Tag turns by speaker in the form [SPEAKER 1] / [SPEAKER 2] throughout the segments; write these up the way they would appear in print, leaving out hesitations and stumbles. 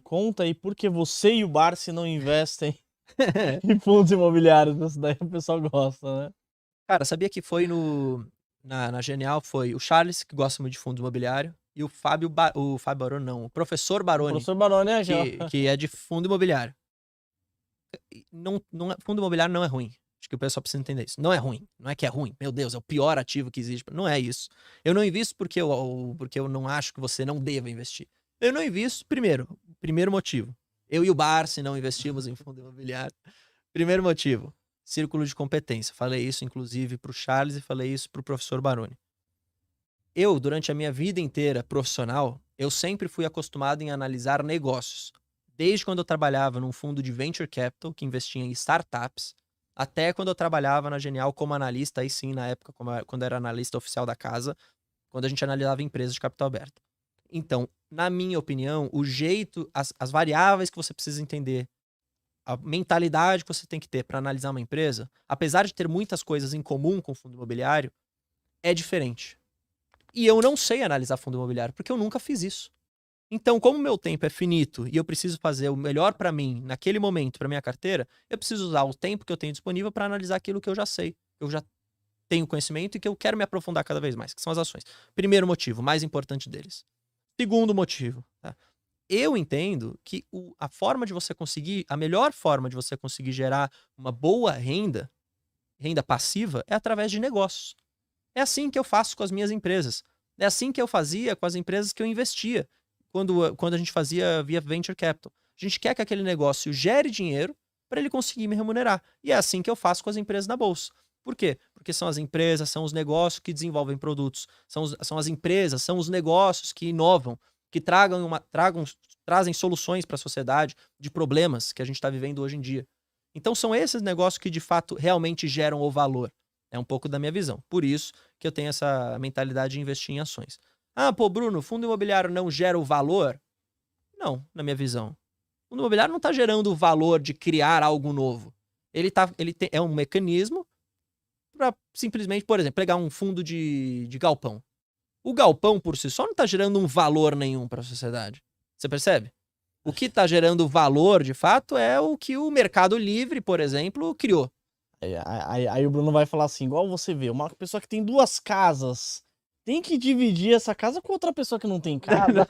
[SPEAKER 1] conta aí por que você e o Barsi não investem em fundos imobiliários. Isso daí o pessoal gosta, né?
[SPEAKER 2] Cara, sabia que foi na Genial, foi o Charles, que gosta muito de fundo imobiliário, e o Fábio Baroni, não, o professor
[SPEAKER 1] O
[SPEAKER 2] Baroni,
[SPEAKER 1] professor Baroni é já.
[SPEAKER 2] que é de fundo imobiliário. Fundo imobiliário não é ruim. Acho que o pessoal precisa entender isso. Não é ruim. Não é que é ruim. Meu Deus, é o pior ativo que existe. Não é isso. Eu não invisto porque eu não acho que você não deva investir. Eu não invisto, primeiro motivo. Eu e o Barsi não investimos em fundo imobiliário. Primeiro motivo, círculo de competência. Falei isso, inclusive, para o Charles e falei isso para o professor Baroni. Eu, durante a minha vida inteira profissional, eu sempre fui acostumado em analisar negócios. Desde quando eu trabalhava num fundo de venture capital, que investia em startups, até quando eu trabalhava na Genial como analista, aí sim, na época, quando eu era analista oficial da casa, quando a gente analisava empresas de capital aberto. Então, na minha opinião, o jeito, as variáveis que você precisa entender, a mentalidade que você tem que ter para analisar uma empresa, apesar de ter muitas coisas em comum com o fundo imobiliário, é diferente. E eu não sei analisar fundo imobiliário, porque eu nunca fiz isso. Então, como meu tempo é finito e eu preciso fazer o melhor para mim naquele momento, para minha carteira, eu preciso usar o tempo que eu tenho disponível para analisar aquilo que eu já sei, que eu já tenho conhecimento e que eu quero me aprofundar cada vez mais, que são as ações. Primeiro motivo, mais importante deles. Segundo motivo, tá? Eu entendo que a forma de você conseguir, a melhor forma de você conseguir gerar uma boa renda passiva, é através de negócios. É assim que eu faço com as minhas empresas. É assim que eu fazia com as empresas que eu investia quando a gente fazia via Venture Capital. A gente quer que aquele negócio gere dinheiro para ele conseguir me remunerar. E é assim que eu faço com as empresas na bolsa. Por quê? Porque são as empresas, são os negócios que desenvolvem produtos, são as empresas, são os negócios que inovam, que trazem soluções para a sociedade de problemas que a gente está vivendo hoje em dia. Então são esses negócios que de fato realmente geram o valor. É um pouco da minha visão. Por isso que eu tenho essa mentalidade de investir em ações. Ah, pô, Bruno, fundo imobiliário não gera o valor? Não, na minha visão. O fundo imobiliário não está gerando o valor de criar algo novo. É um mecanismo para simplesmente, por exemplo, pegar um fundo de galpão. O galpão por si só não está gerando um valor nenhum para a sociedade. Você percebe? O que está gerando valor, de fato, é o que o Mercado Livre, por exemplo, criou.
[SPEAKER 1] Aí o Bruno vai falar assim, igual você vê, uma pessoa que tem 2 casas tem que dividir essa casa com outra pessoa que não tem casa.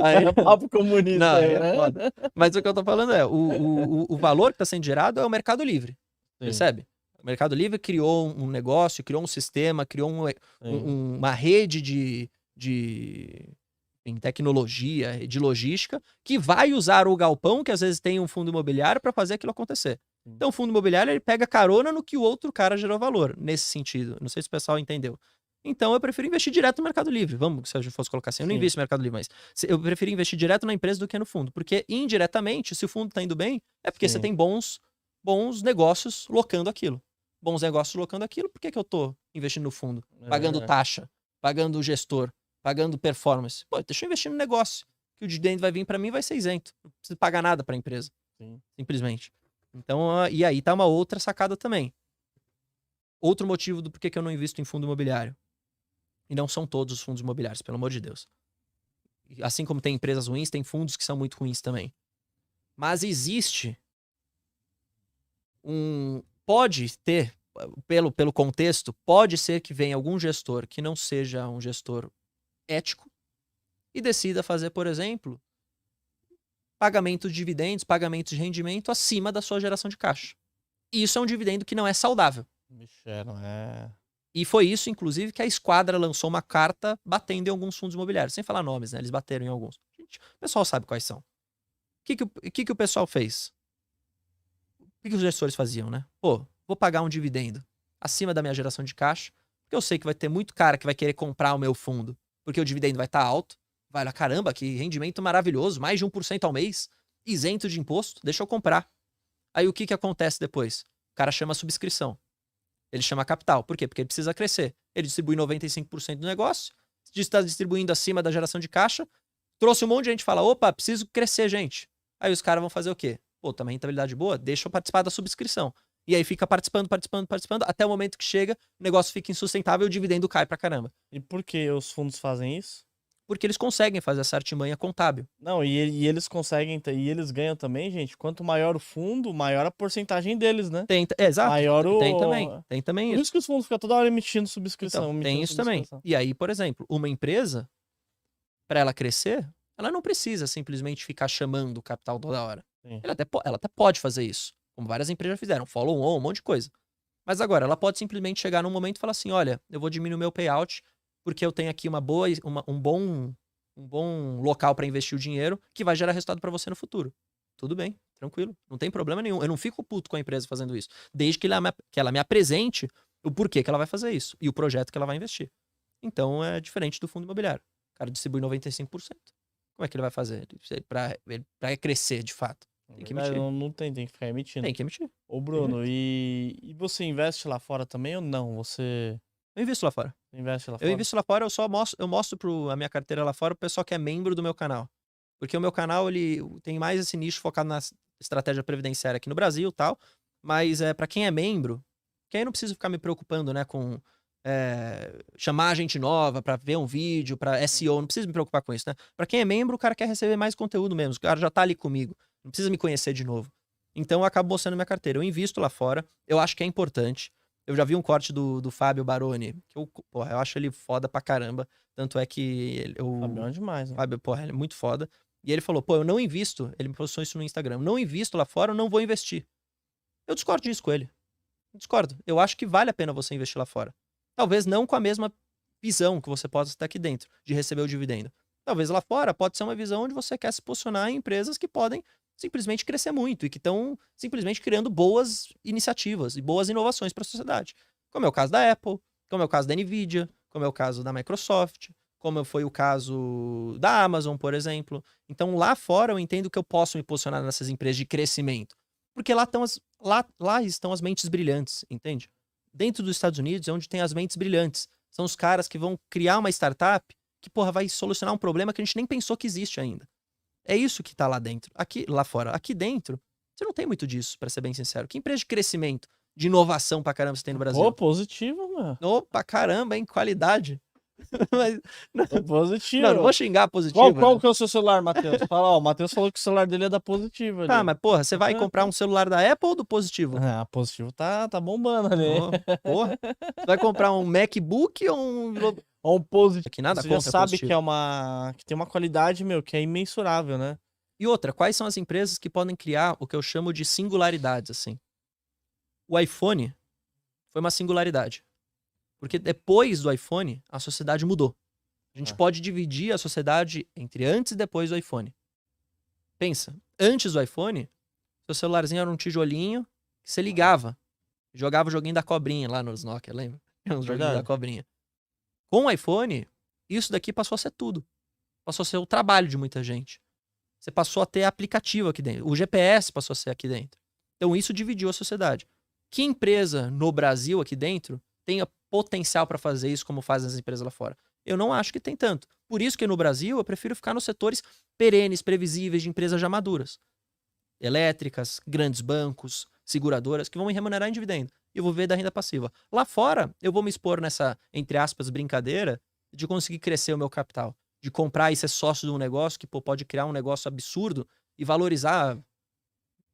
[SPEAKER 2] Aí,
[SPEAKER 1] É papo comunista
[SPEAKER 2] não,
[SPEAKER 1] aí,
[SPEAKER 2] é
[SPEAKER 1] né?
[SPEAKER 2] foda. Mas o que eu tô falando é, o valor que está sendo gerado é o Mercado Livre.
[SPEAKER 1] Sim,
[SPEAKER 2] Percebe? O Mercado Livre criou um negócio, criou um sistema, criou uma rede em tecnologia, de logística, que vai usar o galpão, que às vezes tem um fundo imobiliário, para fazer aquilo acontecer.
[SPEAKER 1] sim.
[SPEAKER 2] Então, o fundo imobiliário, ele pega carona no que o outro cara gerou valor, nesse sentido. Não sei se o pessoal entendeu. Então, eu prefiro investir direto no Mercado Livre. Vamos, se a gente fosse colocar assim. Eu não
[SPEAKER 1] Sim.
[SPEAKER 2] invisto no Mercado Livre, mas eu prefiro investir direto na empresa do que no fundo. Porque, indiretamente, se o fundo tá indo bem, é porque você tem bons negócios locando aquilo. Bons negócios locando aquilo, por que eu tô investindo no fundo? Pagando taxa, pagando gestor, pagando performance. Pô, deixa eu investir no negócio. Que o dividendo vai vir para mim vai ser isento. Não preciso pagar nada para a empresa.
[SPEAKER 1] Sim.
[SPEAKER 2] Simplesmente. Então, e aí tá uma outra sacada também. Outro motivo do porquê que eu não invisto em fundo imobiliário. E não são todos os fundos imobiliários, pelo amor de Deus. Assim como tem empresas ruins, tem fundos que são muito ruins também. Mas existe pode ter, pelo contexto, pode ser que venha algum gestor que não seja um gestor ético e decida fazer, por exemplo, pagamento de dividendos, pagamento de rendimento acima da sua geração de caixa. E isso é um dividendo que não é saudável. E foi isso, inclusive, que a Esquadra lançou uma carta batendo em alguns fundos imobiliários. Sem falar nomes, né? Eles bateram em alguns. Gente, o pessoal sabe quais são. O que o pessoal fez? O que os gestores faziam, né? Pô, vou pagar um dividendo acima da minha geração de caixa, porque eu sei que vai ter muito cara que vai querer comprar o meu fundo, porque o dividendo vai estar alto. Vai lá, caramba, que rendimento maravilhoso, mais de 1% ao mês, isento de imposto, deixa eu comprar. Aí o que acontece depois? O cara chama a subscrição. Ele chama capital. Por quê? Porque ele precisa crescer. Ele distribui 95% do negócio, está distribuindo acima da geração de caixa, trouxe um monte de gente e fala, opa, preciso crescer, gente. Aí os caras vão fazer o quê? Pô, tá uma rentabilidade boa? Deixa eu participar da subscrição. E aí fica participando, até o momento que chega, o negócio fica insustentável e o dividendo cai pra caramba.
[SPEAKER 1] E por que os fundos fazem isso?
[SPEAKER 2] Porque eles conseguem fazer essa artimanha contábil.
[SPEAKER 1] Não, e eles conseguem, e eles ganham também, gente. Quanto maior o fundo, maior a porcentagem deles, né?
[SPEAKER 2] Exato,
[SPEAKER 1] Maior
[SPEAKER 2] tem também
[SPEAKER 1] Por
[SPEAKER 2] isso.
[SPEAKER 1] isso que os fundos ficam toda hora emitindo subscrição.
[SPEAKER 2] Então, tem
[SPEAKER 1] emitindo
[SPEAKER 2] isso também.
[SPEAKER 1] subscrição.
[SPEAKER 2] E aí, por exemplo, uma empresa, para ela crescer, ela não precisa simplesmente ficar chamando o capital toda hora.
[SPEAKER 1] Sim.
[SPEAKER 2] Ela até pode fazer isso, como várias empresas já fizeram, follow-on, um monte de coisa. Mas agora, ela pode simplesmente chegar num momento e falar assim, olha, eu vou diminuir o meu payout porque eu tenho aqui um bom local para investir o dinheiro que vai gerar resultado para você no futuro. Tudo bem, tranquilo, não tem problema nenhum. Eu não fico puto com a empresa fazendo isso, desde que ela me apresente o porquê que ela vai fazer isso e o projeto que ela vai investir. Então é diferente do fundo imobiliário. O cara distribui 95%. Como é que ele vai fazer para crescer de fato? Tem que emitir.
[SPEAKER 1] Não tem que ficar emitindo.
[SPEAKER 2] Tem que emitir.
[SPEAKER 1] Ô, Bruno, e você investe lá fora também ou não? Você
[SPEAKER 2] Eu invisto lá fora.
[SPEAKER 1] investe lá
[SPEAKER 2] Eu
[SPEAKER 1] fora?
[SPEAKER 2] invisto lá fora, eu mostro a minha carteira lá fora pro pessoal que é membro do meu canal. Porque o meu canal, ele tem mais esse nicho focado na estratégia previdenciária aqui no Brasil e tal. Mas para quem é membro, que aí eu não preciso ficar me preocupando, né, com chamar gente nova pra ver um vídeo, pra SEO, não preciso me preocupar com isso, né? Pra quem é membro, o cara quer receber mais conteúdo mesmo, o cara já tá ali comigo, não precisa me conhecer de novo. Então eu acabo mostrando minha carteira. Eu invisto lá fora, eu acho que é importante. Eu já vi um corte do Fábio Baroni, que eu acho ele foda pra caramba. Tanto é que
[SPEAKER 1] Fabião é demais, né?
[SPEAKER 2] Fábio, porra, ele é muito foda. E ele falou, eu não invisto, ele me postou isso no Instagram, eu não invisto lá fora, eu não vou investir. Eu discordo disso com ele. Discordo. Eu acho que vale a pena você investir lá fora. Talvez não com a mesma visão que você possa estar aqui dentro, de receber o dividendo. Talvez lá fora pode ser uma visão onde você quer se posicionar em empresas que podem simplesmente crescer muito e que estão simplesmente criando boas iniciativas e boas inovações para a sociedade. Como é o caso da Apple, como é o caso da Nvidia, como é o caso da Microsoft, como foi o caso da Amazon, por exemplo. Então lá fora eu entendo que eu posso me posicionar nessas empresas de crescimento. Porque lá estão as mentes brilhantes, entende? Dentro dos Estados Unidos é onde tem as mentes brilhantes. São os caras que vão criar uma startup que, vai solucionar um problema que a gente nem pensou que existe ainda. É isso que tá lá dentro. Lá fora. Aqui dentro, você não tem muito disso, pra ser bem sincero. Que empresa de crescimento, de inovação pra caramba você tem no Brasil?
[SPEAKER 1] Pô, positivo, mano.
[SPEAKER 2] Opa, caramba, hein? Qualidade. Mas,
[SPEAKER 1] Positivo.
[SPEAKER 2] não vou xingar positivo.
[SPEAKER 1] Qual que é o seu celular, Matheus? Fala, ó, o Matheus falou que o celular dele é da Positivo ali.
[SPEAKER 2] Tá, mas porra, você vai comprar um celular da Apple ou do Positivo?
[SPEAKER 1] Ah, Positivo tá bombando ali.
[SPEAKER 2] Porra. Você vai comprar um MacBook ou um...
[SPEAKER 1] Ou um Positivo.
[SPEAKER 2] Que nada
[SPEAKER 1] Você já
[SPEAKER 2] contra
[SPEAKER 1] sabe
[SPEAKER 2] Positivo.
[SPEAKER 1] que tem uma qualidade, meu, que é imensurável, né?
[SPEAKER 2] E outra, quais são as empresas que podem criar o que eu chamo de singularidades, assim? O iPhone foi uma singularidade. Porque depois do iPhone, a sociedade mudou. A gente pode dividir a sociedade entre antes e depois do iPhone. Pensa, antes do iPhone, seu celularzinho era um tijolinho que você ligava. Jogava o joguinho da cobrinha lá nos Nokia, lembra? Os joguinhos da cobrinha. Com o iPhone, isso daqui passou a ser tudo. Passou a ser o trabalho de muita gente. Você passou a ter aplicativo aqui dentro. O GPS passou a ser aqui dentro. Então isso dividiu a sociedade. Que empresa no Brasil aqui dentro tenha potencial para fazer isso como fazem as empresas lá fora? Eu não acho que tem tanto. Por isso que no Brasil eu prefiro ficar nos setores perenes, previsíveis de empresas já maduras. Elétricas, grandes bancos, seguradoras, que vão me remunerar em dividendo. E eu vou ver da renda passiva. Lá fora, eu vou me expor nessa, entre aspas, brincadeira de conseguir crescer o meu capital. De comprar e ser sócio de um negócio que pode criar um negócio absurdo e valorizar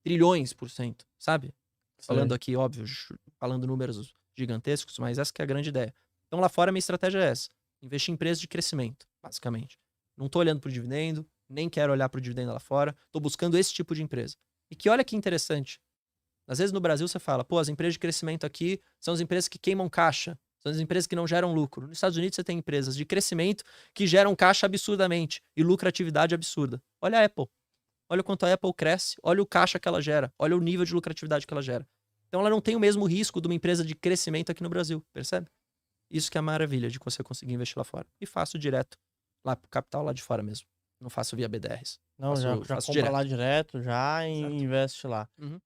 [SPEAKER 2] trilhões por cento, sabe? Falando aqui, óbvio, falando números gigantescos, mas essa que é a grande ideia. Então lá fora a minha estratégia é essa. Investir em empresas de crescimento, basicamente. Não tô olhando pro dividendo, nem quero olhar pro dividendo lá fora. Tô buscando esse tipo de empresa. E que olha que interessante. Às vezes no Brasil você fala, as empresas de crescimento aqui são as empresas que queimam caixa. São as empresas que não geram lucro. Nos Estados Unidos você tem empresas de crescimento que geram caixa absurdamente e lucratividade absurda. Olha a Apple. Olha o quanto a Apple cresce. Olha o caixa que ela gera. Olha o nível de lucratividade que ela gera. Então ela não tem o mesmo risco de uma empresa de crescimento aqui no Brasil. Percebe? Isso que é a maravilha de você conseguir investir lá fora. E faço direto lá pro capital lá de fora mesmo. Não faço via BDRs.
[SPEAKER 1] Não, já compra
[SPEAKER 2] direto.
[SPEAKER 1] lá direto, já e
[SPEAKER 2] Exato.
[SPEAKER 1] investe lá.
[SPEAKER 2] Uhum.